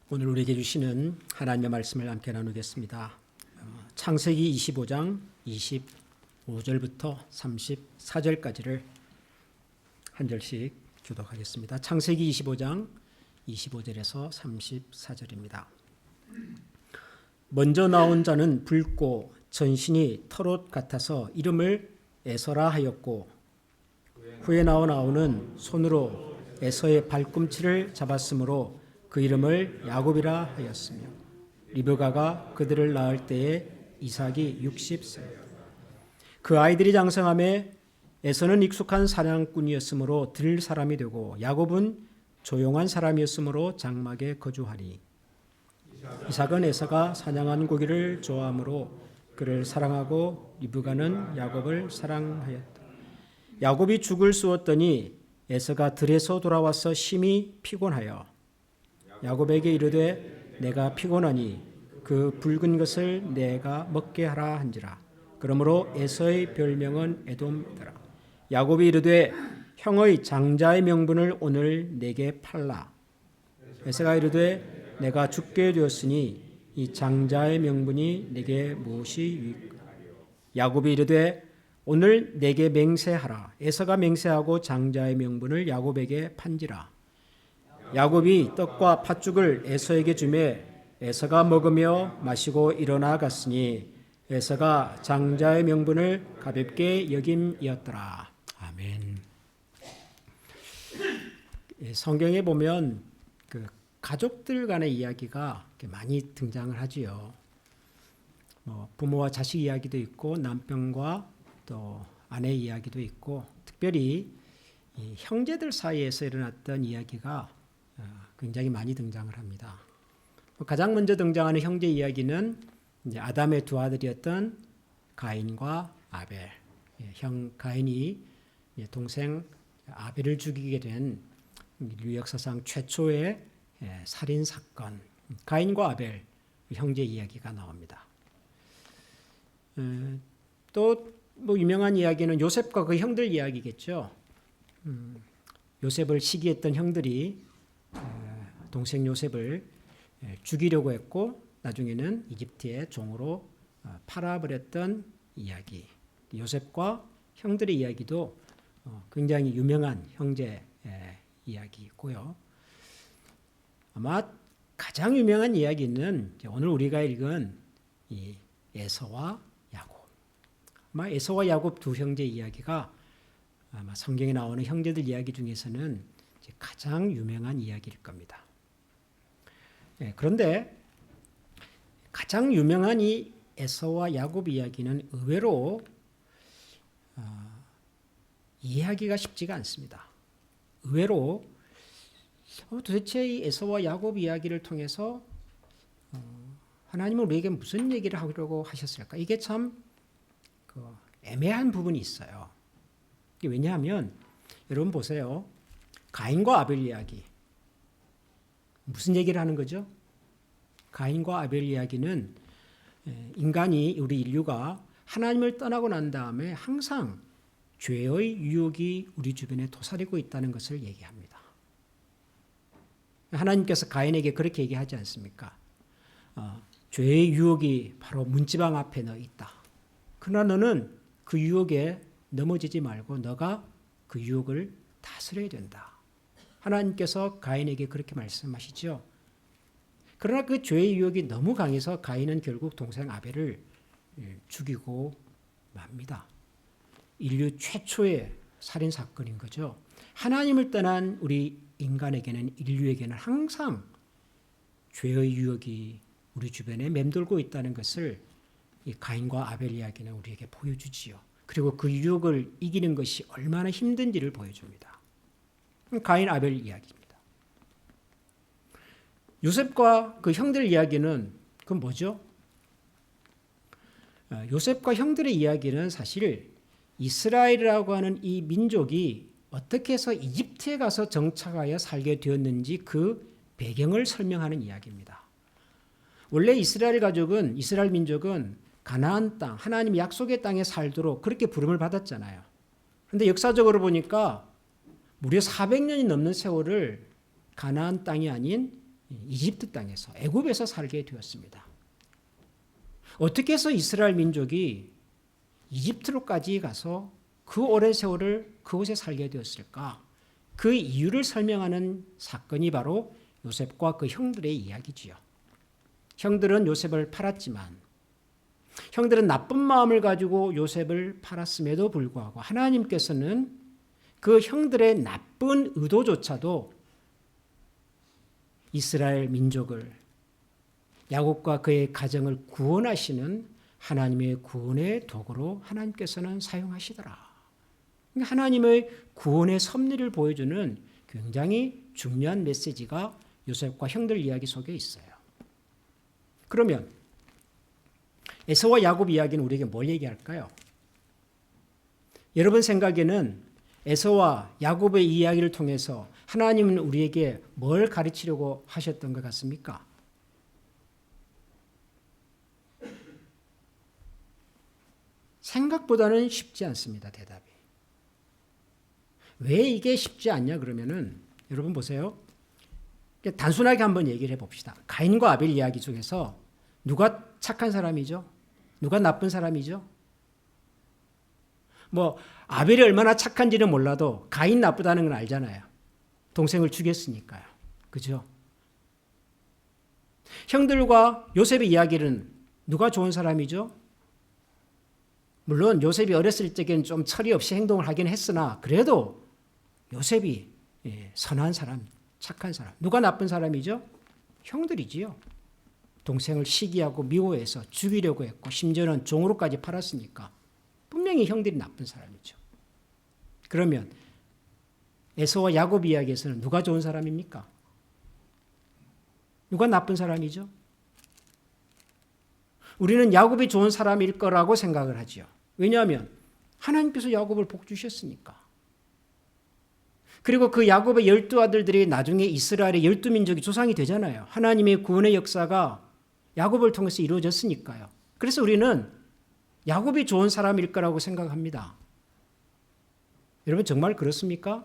오늘 우리에게 주시는 하나님의 말씀을 함께 나누겠습니다. 창세기 25장 25절부터 34절까지를 한 절씩 교독하겠습니다. 창세기 25장 25절에서 34절입니다. 먼저 나온 자는 붉고 전신이 털옷 같아서 이름을 에서라 하였고, 후에 나온 아우는 손으로 에서의 발꿈치를 잡았으므로 그 이름을 야곱이라 하였으며, 리브가가 그들을 낳을 때에 이삭이 60세. 그 아이들이 장성함에 에서는 익숙한 사냥꾼이었으므로 들 사람이 되고, 야곱은 조용한 사람이었으므로 장막에 거주하니, 이삭은 에서가 사냥한 고기를 좋아하므로 그를 사랑하고 리브가는 야곱을 사랑하였다. 야곱이 죽을 쑤었더니 에서가 들에서 돌아와서 심히 피곤하여 야곱에게 이르되 내가 피곤하니 그 붉은 것을 내가 먹게 하라 한지라. 그러므로 에서의 별명은 에돔이더라. 야곱이 이르되 형의 장자의 명분을 오늘 내게 팔라. 에서가 이르되 내가 죽게 되었으니 이 장자의 명분이 내게 무엇이 유익? 야곱이 이르되 오늘 내게 맹세하라. 에서가 맹세하고 장자의 명분을 야곱에게 판지라. 야곱이 떡과 팥죽을 에서에게 주매 에서가 먹으며 마시고 일어나 갔으니 에서가 장자의 명분을 가볍게 여김이었더라. 아멘. 성경에 보면 그 가족들 간의 이야기가 많이 등장을 하지요. 부모와 자식 이야기도 있고 남편과 또 아내 이야기도 있고, 특별히 이 형제들 사이에서 일어났던 이야기가 굉장히 많이 등장을 합니다. 가장 먼저 등장하는 형제 이야기는 이제 아담의 두 아들이었던 가인과 아벨. 형 가인이 동생 아벨을 죽이게 된 인류 역사상 최초의 살인 사건, 가인과 아벨 형제 이야기가 나옵니다. 또 유명한 이야기는 요셉과 그 형들 이야기겠죠. 요셉을 시기했던 형들이 동생 요셉을 죽이려고 했고 나중에는 이집트의 종으로 팔아버렸던 이야기. 요셉과 형들의 이야기도 굉장히 유명한 형제 이야기고요. 아마 가장 유명한 이야기는 오늘 우리가 읽은 이 에서와 야곱. 아마 에서와 야곱 두 형제 이야기가 아마 성경에 나오는 형제들 이야기 중에서는 가장 유명한 이야기일 겁니다. 그런데 가장 유명한 이 에서와 야곱 이야기는 의외로 이해하기가 쉽지가 않습니다. 의외로 도대체 이 에서와 야곱 이야기를 통해서 하나님은 우리에게 무슨 얘기를 하려고 하셨을까? 이게 참 애매한 부분이 있어요. 왜냐하면 여러분 보세요. 가인과 아벨 이야기. 무슨 얘기를 하는 거죠? 가인과 아벨 이야기는 인간이, 우리 인류가 하나님을 떠나고 난 다음에 항상 죄의 유혹이 우리 주변에 도사리고 있다는 것을 얘기합니다. 하나님께서 가인에게 그렇게 얘기하지 않습니까? 죄의 유혹이 바로 문지방 앞에 너 있다. 그러나 너는 그 유혹에 넘어지지 말고 너가 그 유혹을 다스려야 된다. 하나님께서 가인에게 그렇게 말씀하시죠. 그러나 그 죄의 유혹이 너무 강해서 가인은 결국 동생 아벨을 죽이고 맙니다. 인류 최초의 살인 사건인 거죠. 하나님을 떠난 우리 인간에게는, 인류에게는 항상 죄의 유혹이 우리 주변에 맴돌고 있다는 것을 이 가인과 아벨 이야기는 우리에게 보여주지요. 그리고 그 유혹을 이기는 것이 얼마나 힘든지를 보여줍니다. 가인 아벨 이야기입니다. 요셉과 그 형들 이야기는 그건 뭐죠? 요셉과 형들의 이야기는 사실 이스라엘이라고 하는 이 민족이 어떻게 해서 이집트에 가서 정착하여 살게 되었는지 그 배경을 설명하는 이야기입니다. 원래 이스라엘 민족은 가나안 땅, 하나님 약속의 땅에 살도록 그렇게 부름을 받았잖아요. 그런데 역사적으로 보니까 무려 400년이 넘는 세월을 가나안 땅이 아닌 이집트 땅에서 애굽에서 살게 되었습니다. 어떻게 해서 이스라엘 민족이 이집트로까지 가서 그 오랜 세월을 그곳에 살게 되었을까? 그 이유를 설명하는 사건이 바로 요셉과 그 형들의 이야기지요. 형들은 요셉을 팔았지만 형들은 나쁜 마음을 가지고 요셉을 팔았음에도 불구하고 하나님께서는 그 형들의 나쁜 의도조차도 이스라엘 민족을 야곱과 그의 가정을 구원하시는 하나님의 구원의 도구로 하나님께서는 사용하시더라. 하나님의 구원의 섭리를 보여주는 굉장히 중요한 메시지가 요셉과 형들 이야기 속에 있어요. 그러면 에서와 야곱 이야기는 우리에게 뭘 얘기할까요? 여러분 생각에는 에서와 야곱의 이야기를 통해서 하나님은 우리에게 뭘 가르치려고 하셨던 것 같습니까? 생각보다는 쉽지 않습니다. 대답이. 왜 이게 쉽지 않냐 그러면은 여러분 보세요. 단순하게 한번 얘기를 해봅시다. 가인과 아벨 이야기 중에서 누가 착한 사람이죠? 누가 나쁜 사람이죠? 뭐 아벨이 얼마나 착한지는 몰라도 가인 나쁘다는 건 알잖아요. 동생을 죽였으니까요. 그죠? 형들과 요셉의 이야기는 누가 좋은 사람이죠? 물론 요셉이 어렸을 적에는 좀 철이 없이 행동을 하긴 했으나 그래도 요셉이 선한 사람, 착한 사람. 누가 나쁜 사람이죠? 형들이지요. 동생을 시기하고 미워해서 죽이려고 했고 심지어는 종으로까지 팔았으니까 분명히 형들이 나쁜 사람이죠. 그러면 에서와 야곱 이야기에서는 누가 좋은 사람입니까? 누가 나쁜 사람이죠? 우리는 야곱이 좋은 사람일 거라고 생각을 하죠. 왜냐하면 하나님께서 야곱을 복 주셨으니까. 그리고 그 야곱의 12아들들이 나중에 이스라엘의 12민족이 조상이 되잖아요. 하나님의 구원의 역사가 야곱을 통해서 이루어졌으니까요. 그래서 우리는 야곱이 좋은 사람일 거라고 생각합니다. 여러분 정말 그렇습니까?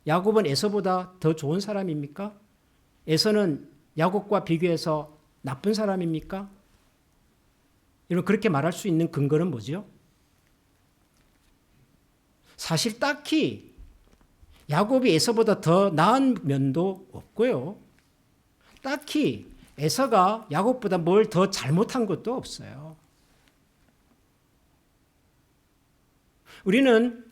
야곱은 에서보다 더 좋은 사람입니까? 에서는 야곱과 비교해서 나쁜 사람입니까? 여러분 그렇게 말할 수 있는 근거는 뭐죠? 사실 딱히 야곱이 에서보다 더 나은 면도 없고요. 딱히 에서가 야곱보다 뭘 더 잘못한 것도 없어요. 우리는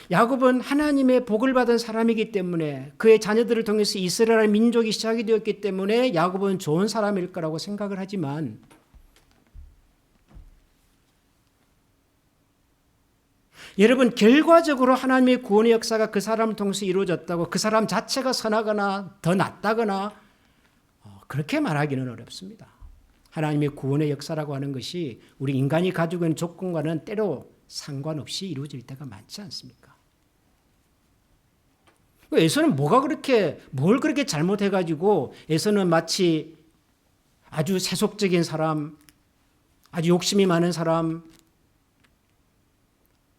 야곱은 하나님의 복을 받은 사람이기 때문에 그의 자녀들을 통해서 이스라엘 민족이 시작이 되었기 때문에 야곱은 좋은 사람일 거라고 생각을 하지만 여러분 결과적으로 하나님의 구원의 역사가 그 사람을 통해서 이루어졌다고 그 사람 자체가 선하거나 더 낫다거나 그렇게 말하기는 어렵습니다. 하나님의 구원의 역사라고 하는 것이 우리 인간이 가지고 있는 조건과는 때로 상관없이 이루어질 때가 많지 않습니까? 에서는 뭘 그렇게 잘못해가지고 에서는 마치 아주 세속적인 사람, 아주 욕심이 많은 사람,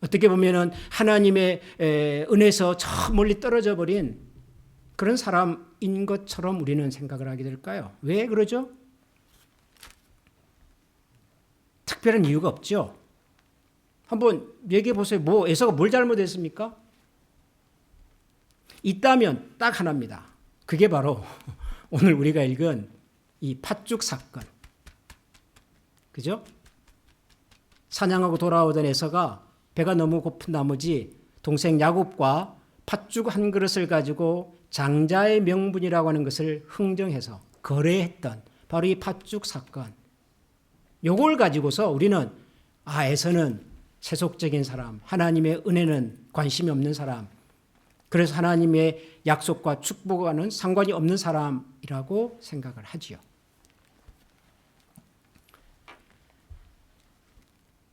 어떻게 보면은 하나님의 은혜에서 저 멀리 떨어져 버린 그런 사람인 것처럼 우리는 생각을 하게 될까요? 왜 그러죠? 특별한 이유가 없죠. 한번 얘기해 보세요. 에서가 뭘 잘못했습니까? 있다면 딱 하나입니다. 그게 바로 오늘 우리가 읽은 이 팥죽 사건. 그죠? 사냥하고 돌아오던 에서가 배가 너무 고픈 나머지 동생 야곱과 팥죽 한 그릇을 가지고 장자의 명분이라고 하는 것을 흥정해서 거래했던 바로 이 팥죽 사건. 요걸 가지고서 우리는 에서는 세속적인 사람, 하나님의 은혜는 관심이 없는 사람, 그래서 하나님의 약속과 축복과는 상관이 없는 사람이라고 생각을 하지요.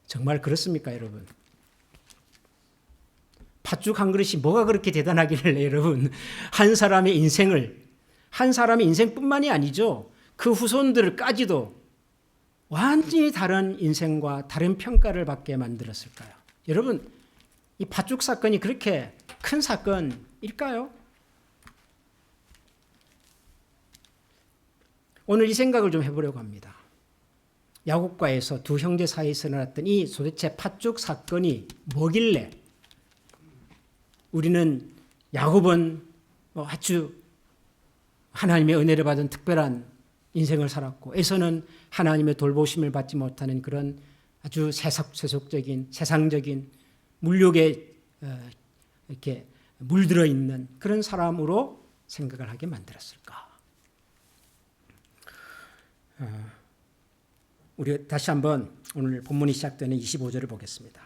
정말 그렇습니까, 여러분? 팥죽 한 그릇이 뭐가 그렇게 대단하길래 여러분 한 사람의 인생뿐만이 아니죠. 그 후손들까지도 완전히 다른 인생과 다른 평가를 받게 만들었을까요? 여러분 이 팥죽 사건이 그렇게 큰 사건일까요? 오늘 이 생각을 좀 해보려고 합니다. 야곱과에서 두 형제 사이에서 일어났던 이 도대체 팥죽 사건이 뭐길래 우리는 야곱은 아주 하나님의 은혜를 받은 특별한 인생을 살았고 에서는 하나님의 돌보심을 받지 못하는 그런 아주 세속적인 세상적인 물욕에 이렇게 물들어 있는 그런 사람으로 생각을 하게 만들었을까? 우리 다시 한번 오늘 본문이 시작되는 25절을 보겠습니다.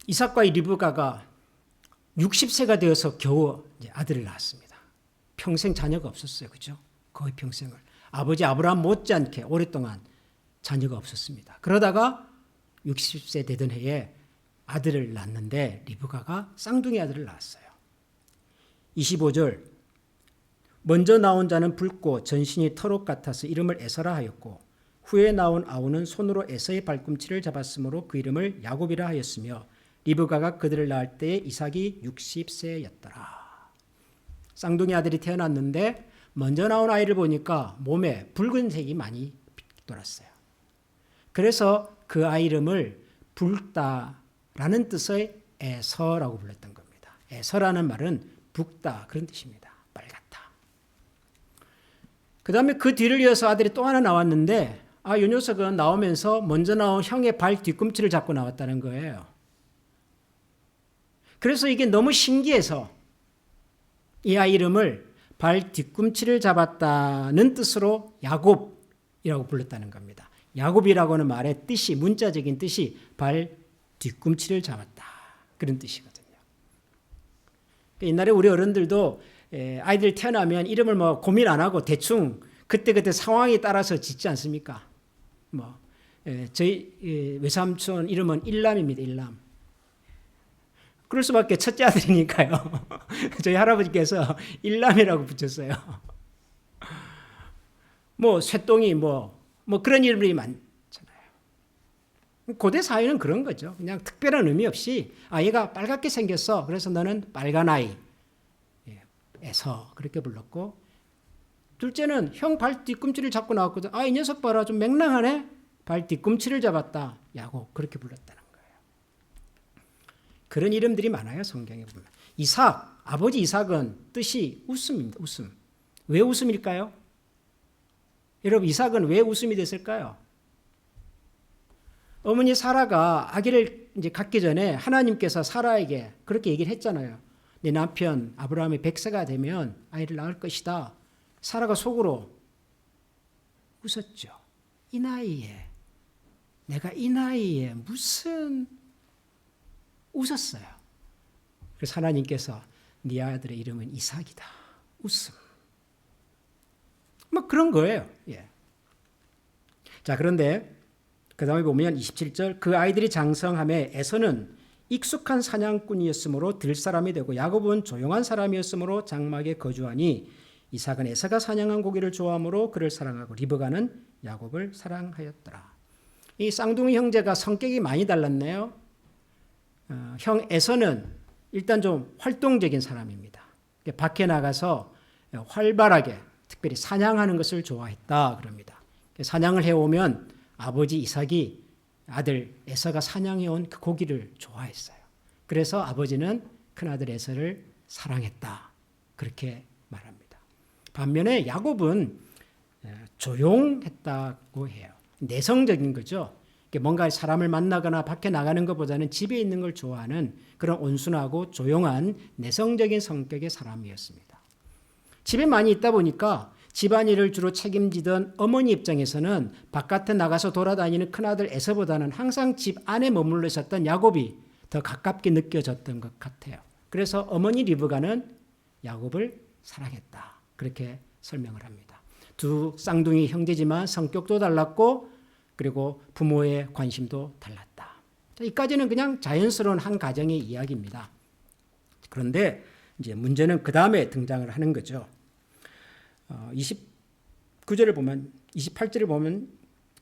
이삭과 리브가가 60세가 되어서 겨우 이제 아들을 낳았습니다. 평생 자녀가 없었어요. 그죠? 거의 평생을. 아버지 아브라함 못지않게 오랫동안 자녀가 없었습니다. 그러다가 60세 되던 해에 아들을 낳았는데 리브가가 쌍둥이 아들을 낳았어요. 25절 먼저 나온 자는 붉고 전신이 털옷 같아서 이름을 에서라 하였고 후에 나온 아우는 손으로 에서의 발꿈치를 잡았으므로 그 이름을 야곱이라 하였으며 리브가가 그들을 낳을 때에 이삭이 60세였더라. 쌍둥이 아들이 태어났는데 먼저 나온 아이를 보니까 몸에 붉은색이 많이 돌았어요. 그래서 그 아이 이름을 붉다라는 뜻의 에서라고 불렀던 겁니다. 에서라는 말은 붉다 그런 뜻입니다. 빨갛다. 그 다음에 그 뒤를 이어서 아들이 또 하나 나왔는데 이 녀석은 나오면서 먼저 나온 형의 발 뒤꿈치를 잡고 나왔다는 거예요. 그래서 이게 너무 신기해서 이 아이 이름을 발 뒤꿈치를 잡았다는 뜻으로 야곱이라고 불렀다는 겁니다. 야곱이라고 하는 말의 뜻이 문자적인 뜻이 발 뒤꿈치를 잡았다 그런 뜻이거든요. 옛날에 우리 어른들도 아이들 태어나면 이름을 고민 안 하고 대충 그때그때 상황에 따라서 짓지 않습니까? 저희 외삼촌 이름은 일남입니다. 일남. 그럴 수밖에 첫째 아들이니까요. 저희 할아버지께서 일남이라고 붙였어요. 쇠똥이 그런 이름이 많잖아요. 고대 사회는 그런 거죠. 그냥 특별한 의미 없이 얘가 빨갛게 생겼어. 그래서 너는 빨간 아이. 에서 그렇게 불렀고 둘째는 형 발 뒤꿈치를 잡고 나왔거든. 이 녀석 봐라 좀 맹랑하네. 발 뒤꿈치를 잡았다. 야곱 그렇게 불렀다는 거예요. 그런 이름들이 많아요. 성경에 보면. 이삭 아버지 이삭은 뜻이 웃음입니다. 웃음. 왜 웃음일까요? 여러분 이삭은 왜 웃음이 됐을까요? 어머니 사라가 아기를 이제 갖기 전에 하나님께서 사라에게 그렇게 얘기를 했잖아요. 내 남편 아브라함이 100세가 되면 아이를 낳을 것이다. 사라가 속으로 웃었죠. 이 나이에 내가 이 나이에 무슨 웃었어요. 그래서 하나님께서 네 아들의 이름은 이삭이다. 웃음. 그런 거예요. 예. 자, 그런데 그 다음에 보면 27절 그 아이들이 장성함에 에서는 익숙한 사냥꾼이었으므로 들 사람이 되고 야곱은 조용한 사람이었으므로 장막에 거주하니 이삭은 에서가 사냥한 고기를 좋아하므로 그를 사랑하고 리브가는 야곱을 사랑하였더라. 이 쌍둥이 형제가 성격이 많이 달랐네요. 형 에서는 일단 좀 활동적인 사람입니다. 밖에 나가서 활발하게 특별히 사냥하는 것을 좋아했다 그럽니다. 사냥을 해오면 아버지 이삭이 아들 에서가 사냥해온 그 고기를 좋아했어요. 그래서 아버지는 큰아들 에서를 사랑했다. 그렇게 말합니다. 반면에 야곱은 조용했다고 해요. 내성적인 거죠. 뭔가 사람을 만나거나 밖에 나가는 것보다는 집에 있는 걸 좋아하는 그런 온순하고 조용한 내성적인 성격의 사람이었습니다. 집에 많이 있다 보니까 집안일을 주로 책임지던 어머니 입장에서는 바깥에 나가서 돌아다니는 큰아들 에서보다는 항상 집 안에 머물러 있었던 야곱이 더 가깝게 느껴졌던 것 같아요. 그래서 어머니 리브가는 야곱을 사랑했다. 그렇게 설명을 합니다. 두 쌍둥이 형제지만 성격도 달랐고 그리고 부모의 관심도 달랐다. 이까지는 그냥 자연스러운 한 가정의 이야기입니다. 그런데 이제 문제는 그 다음에 등장을 하는 거죠. 29절을 보면 28절을 보면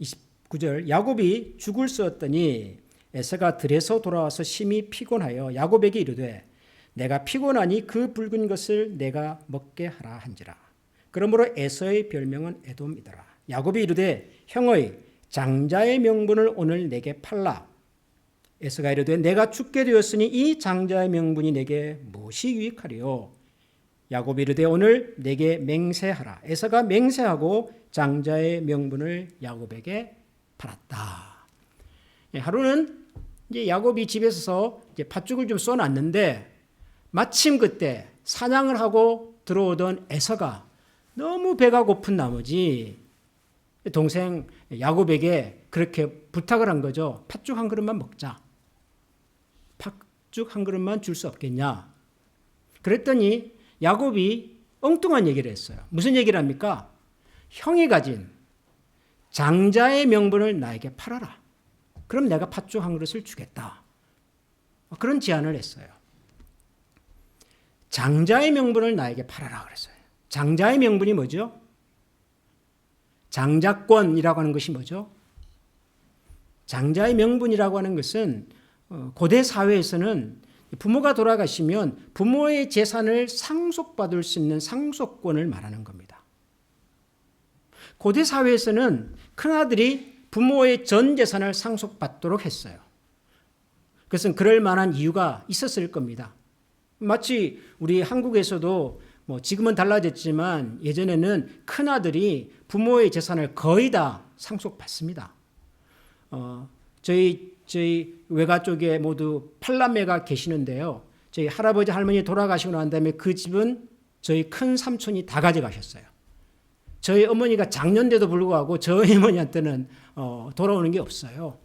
29절 야곱이 죽을 쏘았더니 에서가 들에서 돌아와서 심히 피곤하여 야곱에게 이르되 내가 피곤하니 그 붉은 것을 내가 먹게 하라 한지라. 그러므로 에서의 별명은 에돔이더라. 야곱이 이르되 형의 장자의 명분을 오늘 내게 팔라. 에서가 이르되 내가 죽게 되었으니 이 장자의 명분이 내게 무엇이 유익하리요. 야곱이 이르되 오늘 내게 맹세하라. 에서가 맹세하고 장자의 명분을 야곱에게 팔았다. 하루는 이제 야곱이 집에서 이제 팥죽을 좀 쏘놨는데 마침 그때 사냥을 하고 들어오던 에서가 너무 배가 고픈 나머지 동생 야곱에게 그렇게 부탁을 한 거죠. 팥죽 한 그릇만 먹자. 팥죽 한 그릇만 줄 수 없겠냐. 그랬더니 야곱이 엉뚱한 얘기를 했어요. 무슨 얘기를 합니까? 형이 가진 장자의 명분을 나에게 팔아라. 그럼 내가 팥죽 한 그릇을 주겠다. 그런 제안을 했어요. 장자의 명분을 나에게 팔아라 그랬어요. 장자의 명분이 뭐죠? 장자권이라고 하는 것이 뭐죠? 장자의 명분이라고 하는 것은 고대 사회에서는 부모가 돌아가시면 부모의 재산을 상속받을 수 있는 상속권을 말하는 겁니다. 고대 사회에서는 큰아들이 부모의 전 재산을 상속받도록 했어요. 그것은 그럴 만한 이유가 있었을 겁니다. 마치 우리 한국에서도 뭐 지금은 달라졌지만 예전에는 큰아들이 부모의 재산을 거의 다 상속받습니다. 저희 외가 쪽에 모두 8남매가 계시는데요. 저희 할아버지 할머니 돌아가시고 난 다음에 그 집은 저희 큰 삼촌이 다 가져가셨어요. 저희 어머니가 장년대도 불구하고 저희 어머니한테는 돌아오는 게 없어요.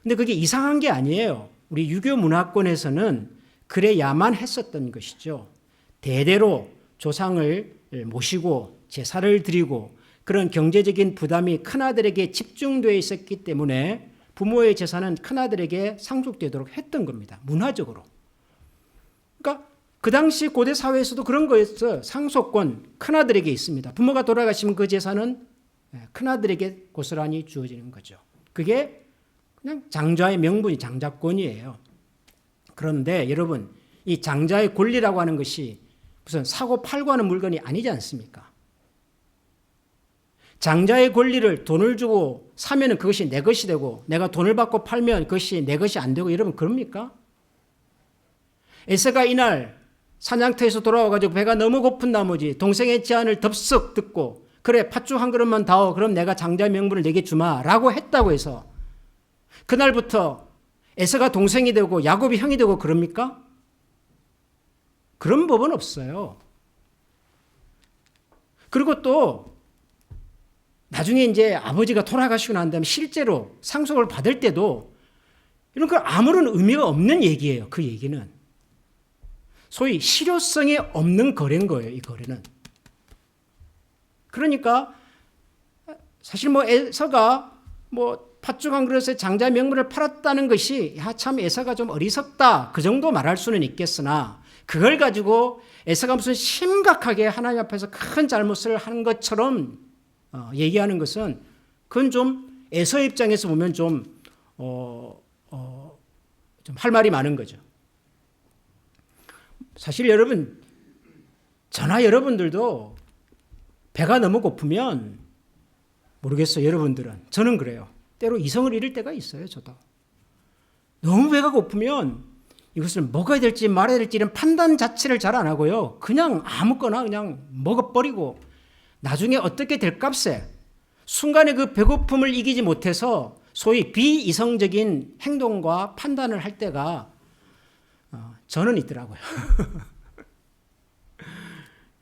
근데 그게 이상한 게 아니에요. 우리 유교 문화권에서는 그래야만 했었던 것이죠. 대대로 조상을 모시고 제사를 드리고 그런 경제적인 부담이 큰아들에게 집중되어 있었기 때문에 부모의 재산은 큰아들에게 상속되도록 했던 겁니다. 문화적으로. 그러니까 그 당시 고대 사회에서도 그런 거였어요. 상속권 큰아들에게 있습니다. 부모가 돌아가시면 그 재산은 큰아들에게 고스란히 주어지는 거죠. 그게 그냥 장자의 명분이 장자권이에요. 그런데 여러분 이 장자의 권리라고 하는 것이 무슨 사고 팔고 하는 물건이 아니지 않습니까? 장자의 권리를 돈을 주고 사면 그것이 내 것이 되고 내가 돈을 받고 팔면 그것이 내 것이 안 되고 여러분 그럽니까? 에서가 이날 사냥터에서 돌아와가지고 배가 너무 고픈 나머지 동생의 제안을 덥석 듣고 그래 팥죽 한 그릇만 다오 그럼 내가 장자의 명분을 내게 주마 라고 했다고 해서 그날부터 에서가 동생이 되고 야곱이 형이 되고 그럽니까? 그런 법은 없어요. 그리고 또 나중에 이제 아버지가 돌아가시고 난 다음에 실제로 상속을 받을 때도 이런 거 아무런 의미가 없는 얘기예요. 그 얘기는. 소위 실효성이 없는 거래인 거예요. 이 거래는. 그러니까 사실 뭐 에서가 뭐 팥죽 한 그릇에 장자 명분을 팔았다는 것이 야, 참 에서가 좀 어리석다. 그 정도 말할 수는 있겠으나 그걸 가지고 에서가 무슨 심각하게 하나님 앞에서 큰 잘못을 한 것처럼 얘기하는 것은 그건 좀 에서 입장에서 보면 좀 할 말이 많은 거죠. 사실 여러분 저나 여러분들도 배가 너무 고프면 모르겠어요. 여러분들은 저는 그래요. 때로 이성을 잃을 때가 있어요. 저도 너무 배가 고프면 이것을 먹어야 될지 말아야 될지 이런 판단 자체를 잘 안 하고요. 그냥 아무거나 그냥 먹어버리고 나중에 어떻게 될 값에 순간에 그 배고픔을 이기지 못해서 소위 비이성적인 행동과 판단을 할 때가 저는 있더라고요.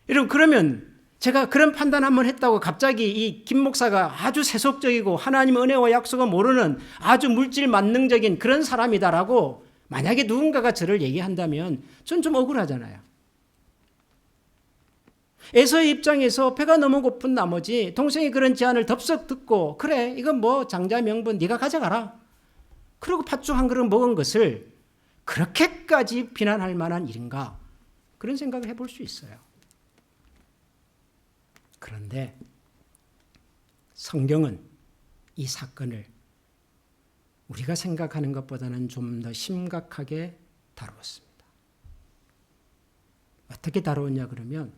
여러분 그러면 제가 그런 판단 한번 했다고 갑자기 이 김 목사가 아주 세속적이고 하나님 은혜와 약속을 모르는 아주 물질 만능적인 그런 사람이다라고 만약에 누군가가 저를 얘기한다면 전 좀 억울하잖아요. 에서의 입장에서 배가 너무 고픈 나머지 동생이 그런 제안을 덥석 듣고 그래 이건 뭐 장자 명분 네가 가져가라. 그리고 팥죽 한 그릇 먹은 것을 그렇게까지 비난할 만한 일인가 그런 생각을 해볼 수 있어요. 그런데 성경은 이 사건을 우리가 생각하는 것보다는 좀 더 심각하게 다루었습니다. 어떻게 다루었냐 그러면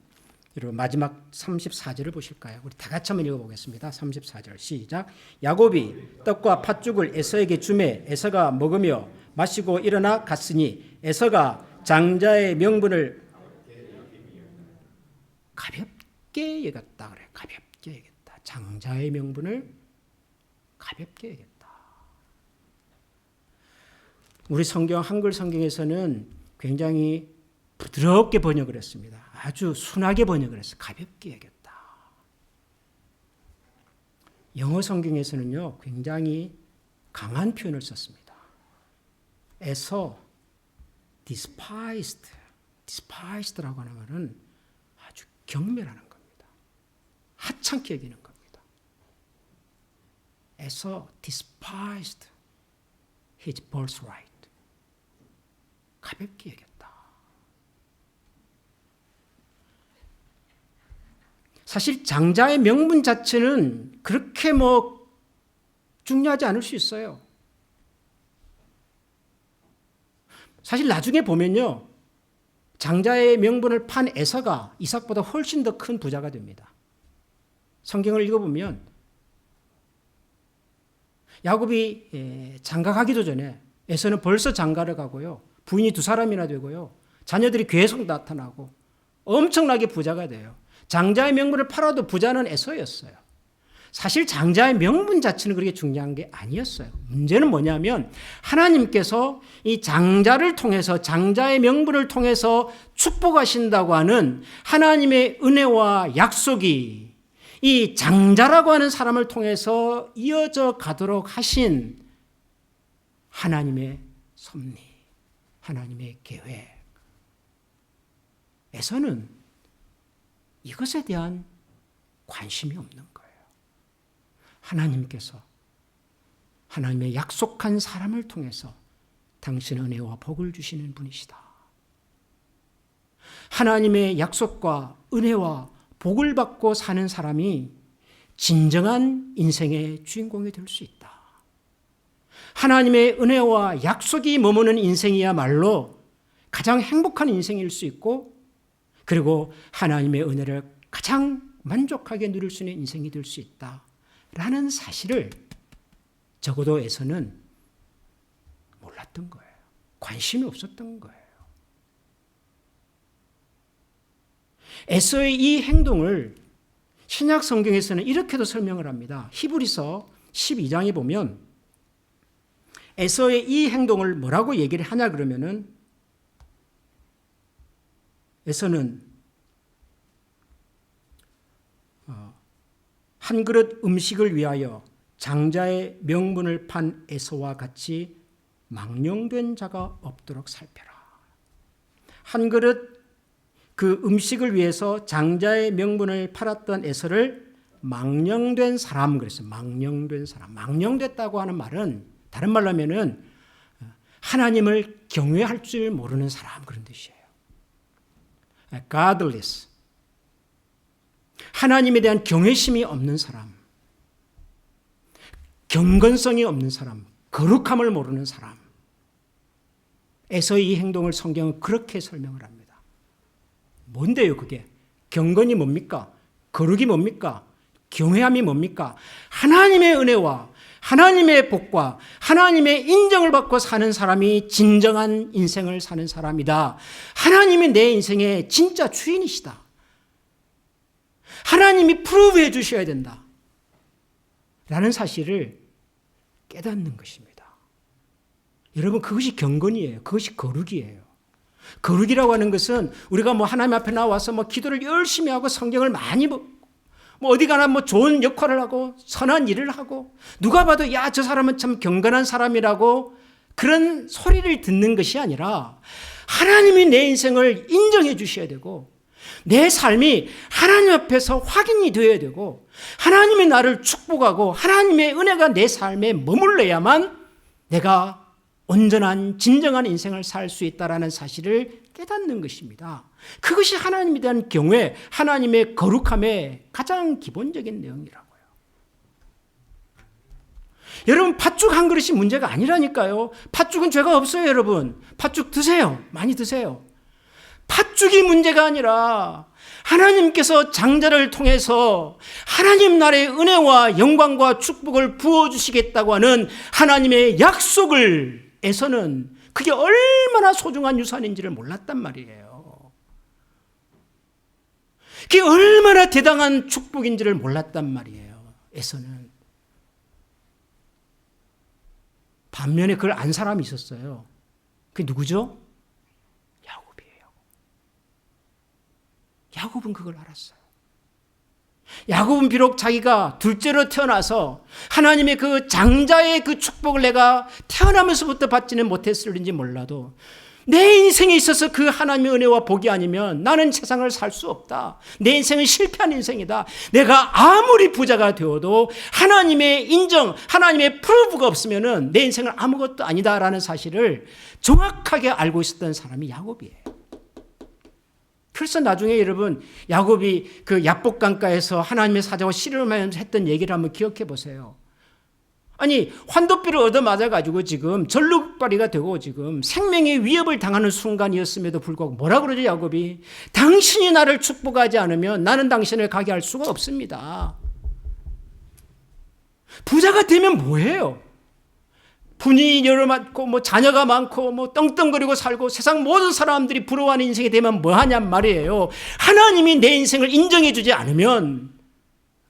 여러분 마지막 34절을 보실까요? 우리 다 같이 한번 읽어보겠습니다. 34절 시작. 야곱이 떡과 팥죽을 에서에게 주매 에서가 먹으며 마시고 일어나 갔으니 에서가 장자의 명분을 가볍게 여겼다 그래. 가볍게 여겼다. 장자의 명분을 가볍게 여겼다. 우리 성경 한글 성경에서는 굉장히 부드럽게 번역을 했습니다. 아주 순하게 번역을 했어요. 가볍게 여겼다. 영어 성경에서는요, 굉장히 강한 표현을 썼습니다. 에서 despised라고 하는 말은 아주 경멸하는 겁니다. 하찮게 여기는 겁니다. 에서 despised his birthright. 가볍게 여겼다. 사실 장자의 명분 자체는 그렇게 중요하지 않을 수 있어요. 사실 나중에 보면요, 장자의 명분을 판 에서가 이삭보다 훨씬 더 큰 부자가 됩니다. 성경을 읽어보면 야곱이 장가가기도 전에 에서는 벌써 장가를 가고요, 부인이 2사람이나 되고요, 자녀들이 계속 나타나고 엄청나게 부자가 돼요. 장자의 명분을 팔아도 부자는 에서였어요. 사실 장자의 명분 자체는 그렇게 중요한 게 아니었어요. 문제는 뭐냐면 하나님께서 이 장자를 통해서, 장자의 명분을 통해서 축복하신다고 하는 하나님의 은혜와 약속이 이 장자라고 하는 사람을 통해서 이어져 가도록 하신 하나님의 섭리, 하나님의 계획에서는 이것에 대한 관심이 없는 거예요. 하나님께서 하나님의 약속한 사람을 통해서 당신 은혜와 복을 주시는 분이시다. 하나님의 약속과 은혜와 복을 받고 사는 사람이 진정한 인생의 주인공이 될 수 있다. 하나님의 은혜와 약속이 머무는 인생이야말로 가장 행복한 인생일 수 있고, 그리고 하나님의 은혜를 가장 만족하게 누릴 수 있는 인생이 될 수 있다라는 사실을 적어도 에서는 몰랐던 거예요. 관심이 없었던 거예요. 에서의 이 행동을 신약 성경에서는 이렇게도 설명을 합니다. 히브리서 12장에 보면 에서의 이 행동을 뭐라고 얘기를 하냐 그러면은, 에서는 한 그릇 음식을 위하여 장자의 명분을 판 에서와 같이 망령된 자가 없도록 살펴라. 한 그릇 그 음식을 위해서 장자의 명분을 팔았던 에서를 망령된 사람 그랬어요. 망령된 사람. 망령됐다고 하는 말은 다른 말로 하면은 하나님을 경외할 줄 모르는 사람, 그런 뜻이에요. godless. 하나님에 대한 경외심이 없는 사람, 경건성이 없는 사람, 거룩함을 모르는 사람. 에서의 이 행동을 성경은 그렇게 설명을 합니다. 뭔데요, 그게? 경건이 뭡니까? 거룩이 뭡니까? 경외함이 뭡니까? 하나님의 은혜와 하나님의 복과 하나님의 인정을 받고 사는 사람이 진정한 인생을 사는 사람이다. 하나님이 내 인생의 진짜 주인이시다. 하나님이 프루브해 주셔야 된다. 라는 사실을 깨닫는 것입니다. 여러분, 그것이 경건이에요. 그것이 거룩이에요. 거룩이라고 하는 것은 우리가 하나님 앞에 나와서 기도를 열심히 하고 성경을 많이 어디 가나 좋은 역할을 하고 선한 일을 하고 누가 봐도 야, 저 사람은 참 경건한 사람이라고 그런 소리를 듣는 것이 아니라 하나님이 내 인생을 인정해 주셔야 되고 내 삶이 하나님 앞에서 확인이 되어야 되고 하나님이 나를 축복하고 하나님의 은혜가 내 삶에 머물러야만 내가 온전한 진정한 인생을 살 수 있다는 사실을 깨닫는 것입니다. 그것이 하나님에 대한 경외, 하나님의 거룩함의 가장 기본적인 내용이라고요. 여러분, 팥죽 한 그릇이 문제가 아니라니까요. 팥죽은 죄가 없어요, 여러분. 팥죽 드세요. 많이 드세요. 팥죽이 문제가 아니라 하나님께서 장자를 통해서 하나님 나라의 은혜와 영광과 축복을 부어주시겠다고 하는 하나님의 약속을 에서는 그게 얼마나 소중한 유산인지를 몰랐단 말이에요. 그게 얼마나 대단한 축복인지를 몰랐단 말이에요. 에서는. 반면에 그걸 안 사람이 있었어요. 그게 누구죠? 야곱이에요. 야곱은 그걸 알았어요. 야곱은 비록 자기가 둘째로 태어나서 하나님의 그 장자의 그 축복을 내가 태어나면서부터 받지는 못했을지 몰라도 내 인생에 있어서 그 하나님의 은혜와 복이 아니면 나는 세상을 살 수 없다. 내 인생은 실패한 인생이다. 내가 아무리 부자가 되어도 하나님의 인정, 하나님의 프루브가 없으면 내 인생은 아무것도 아니다라는 사실을 정확하게 알고 있었던 사람이 야곱이에요. 그래서 나중에 여러분 야곱이 그 야복강가에서 하나님의 사자와 씨름하면서 했던 얘기를 한번 기억해 보세요. 아니 환도뼈를 얻어맞아가지고 지금 전룩발이가 되고 지금 생명의 위협을 당하는 순간이었음에도 불구하고 뭐라 그러죠 야곱이? 당신이 나를 축복하지 않으면 나는 당신을 가게 할 수가 없습니다. 부자가 되면 뭐해요? 분이 여러 많고 뭐 자녀가 많고 뭐 떵떵거리고 살고 세상 모든 사람들이 부러워하는 인생이 되면 뭐하냔 말이에요. 하나님이 내 인생을 인정해 주지 않으면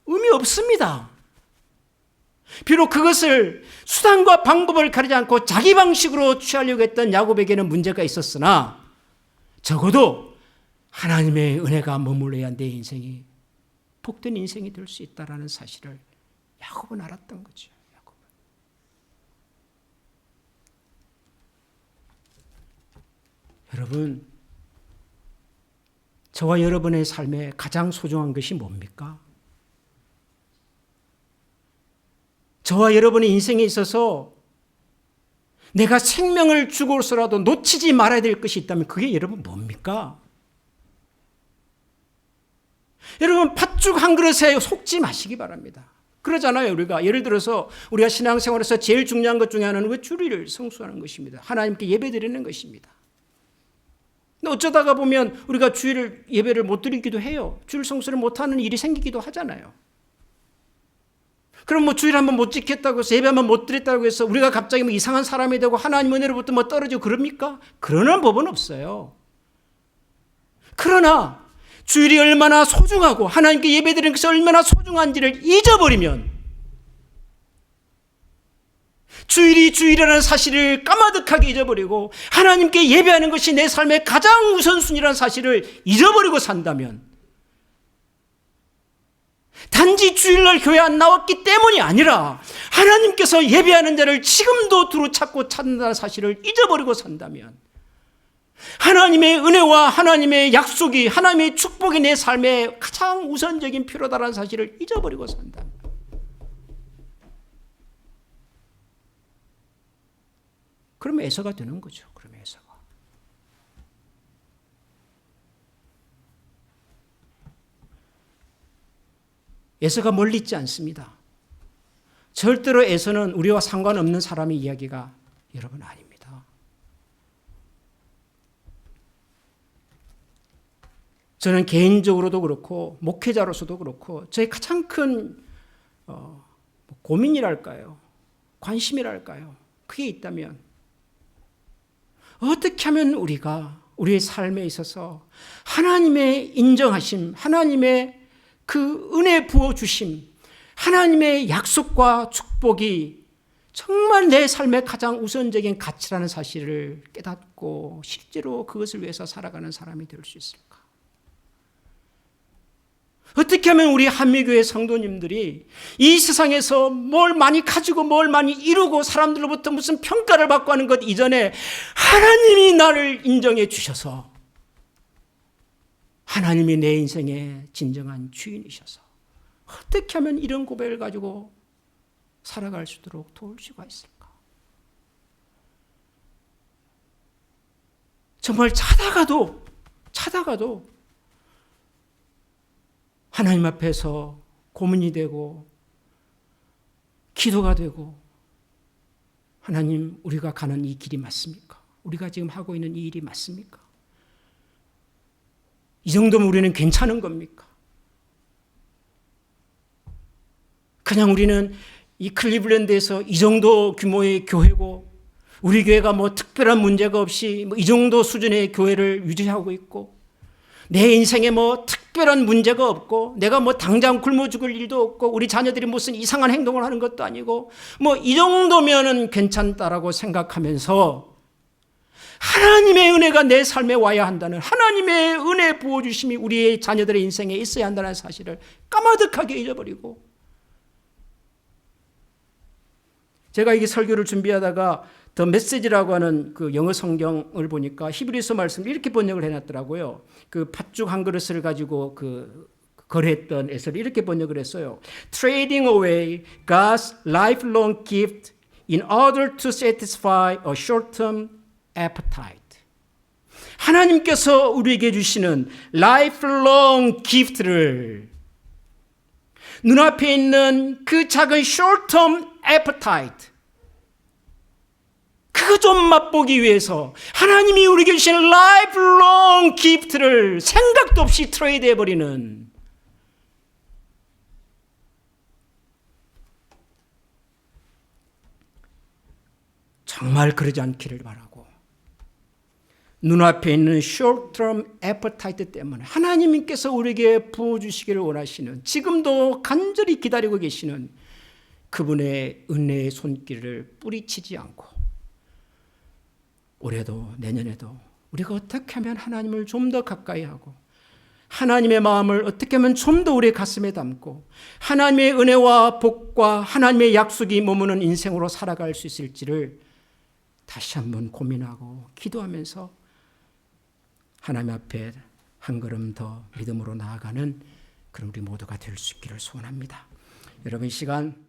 의미 없습니다. 비록 그것을 수단과 방법을 가리지 않고 자기 방식으로 취하려고 했던 야곱에게는 문제가 있었으나 적어도 하나님의 은혜가 머물러야 내 인생이 복된 인생이 될 수 있다는 사실을 야곱은 알았던 거죠. 여러분, 저와 여러분의 삶에 가장 소중한 것이 뭡니까? 저와 여러분의 인생에 있어서 내가 생명을 주고서라도 놓치지 말아야 될 것이 있다면 그게 여러분 뭡니까? 여러분 팥죽 한 그릇에 속지 마시기 바랍니다. 그러잖아요. 우리가 예를 들어서 우리가 신앙생활에서 제일 중요한 것 중에 하나는 주일을 성수하는 것입니다. 하나님께 예배드리는 것입니다. 어쩌다가 보면 우리가 주일 예배를 못 드리기도 해요. 주일 성수를 못하는 일이 생기기도 하잖아요. 그럼 뭐 주일 한번 못 지켰다고 해서 예배 한번 못 드렸다고 해서 우리가 갑자기 뭐 이상한 사람이 되고 하나님 은혜로부터 뭐 떨어지고 그럽니까? 그러는 법은 없어요. 그러나 주일이 얼마나 소중하고 하나님께 예배드리는 것이 얼마나 소중한지를 잊어버리면 주일이 주일이라는 사실을 까마득하게 잊어버리고 하나님께 예배하는 것이 내 삶의 가장 우선순위라는 사실을 잊어버리고 산다면 단지 주일날 교회 안 나왔기 때문이 아니라 하나님께서 예배하는 자를 지금도 두루 찾고 찾는다는 사실을 잊어버리고 산다면 하나님의 은혜와 하나님의 약속이 하나님의 축복이 내 삶의 가장 우선적인 필요다라는 사실을 잊어버리고 산다면 그럼 에서가 되는 거죠. 그럼 에서가. 에서가 멀리 있지 않습니다. 절대로 에서는 우리와 상관없는 사람의 이야기가 여러분 아닙니다. 저는 개인적으로도 그렇고 목회자로서도 그렇고 저의 가장 큰 고민이랄까요? 관심이랄까요? 그게 있다면 어떻게 하면 우리가 우리의 삶에 있어서 하나님의 인정하심, 하나님의 그 은혜 부어주심, 하나님의 약속과 축복이 정말 내 삶의 가장 우선적인 가치라는 사실을 깨닫고 실제로 그것을 위해서 살아가는 사람이 될 수 있을까? 어떻게 하면 우리 한미교회 성도님들이 이 세상에서 뭘 많이 가지고 뭘 많이 이루고 사람들로부터 무슨 평가를 받고 하는 것 이전에 하나님이 나를 인정해 주셔서 하나님이 내 인생의 진정한 주인이셔서 어떻게 하면 이런 고백을 가지고 살아갈 수 있도록 도울 수가 있을까? 정말 찾아가도 하나님 앞에서 고민이 되고 기도가 되고 하나님 우리가 가는 이 길이 맞습니까? 우리가 지금 하고 있는 이 일이 맞습니까? 이 정도면 우리는 괜찮은 겁니까? 그냥 우리는 이 클리블랜드에서 이 정도 규모의 교회고 우리 교회가 뭐 특별한 문제가 없이 뭐 이 정도 수준의 교회를 유지하고 있고 내 인생에 뭐 특별한 문제가 없고 내가 뭐 당장 굶어 죽을 일도 없고 우리 자녀들이 무슨 이상한 행동을 하는 것도 아니고 뭐 이 정도면은 괜찮다라고 생각하면서 하나님의 은혜가 내 삶에 와야 한다는, 하나님의 은혜 부어주심이 우리의 자녀들의 인생에 있어야 한다는 사실을 까마득하게 잊어버리고, 제가 이게 설교를 준비하다가 더 메시지라고 하는 그 영어 성경을 보니까 히브리서 말씀을 이렇게 번역을 해놨더라고요. 그 팥죽 한 그릇을 가지고 그 거래했던 에서를 이렇게 번역을 했어요. Trading away God's lifelong gift in order to satisfy a short-term appetite. 하나님께서 우리에게 주시는 lifelong gift를 눈앞에 있는 그 작은 short-term appetite, 그거 좀 맛보기 위해서 하나님이 우리에게 주신 lifelong gift를 생각도 없이 트레이드 해버리는, 정말 그러지 않기를 바라고, 눈앞에 있는 short-term appetite 때문에 하나님께서 우리에게 부어주시기를 원하시는, 지금도 간절히 기다리고 계시는 그분의 은혜의 손길을 뿌리치지 않고 올해도 내년에도 우리가 어떻게 하면 하나님을 좀 더 가까이 하고 하나님의 마음을 어떻게 하면 좀 더 우리의 가슴에 담고 하나님의 은혜와 복과 하나님의 약속이 머무는 인생으로 살아갈 수 있을지를 다시 한번 고민하고 기도하면서 하나님 앞에 한 걸음 더 믿음으로 나아가는 그런 우리 모두가 될 수 있기를 소원합니다. 여러분, 이 시간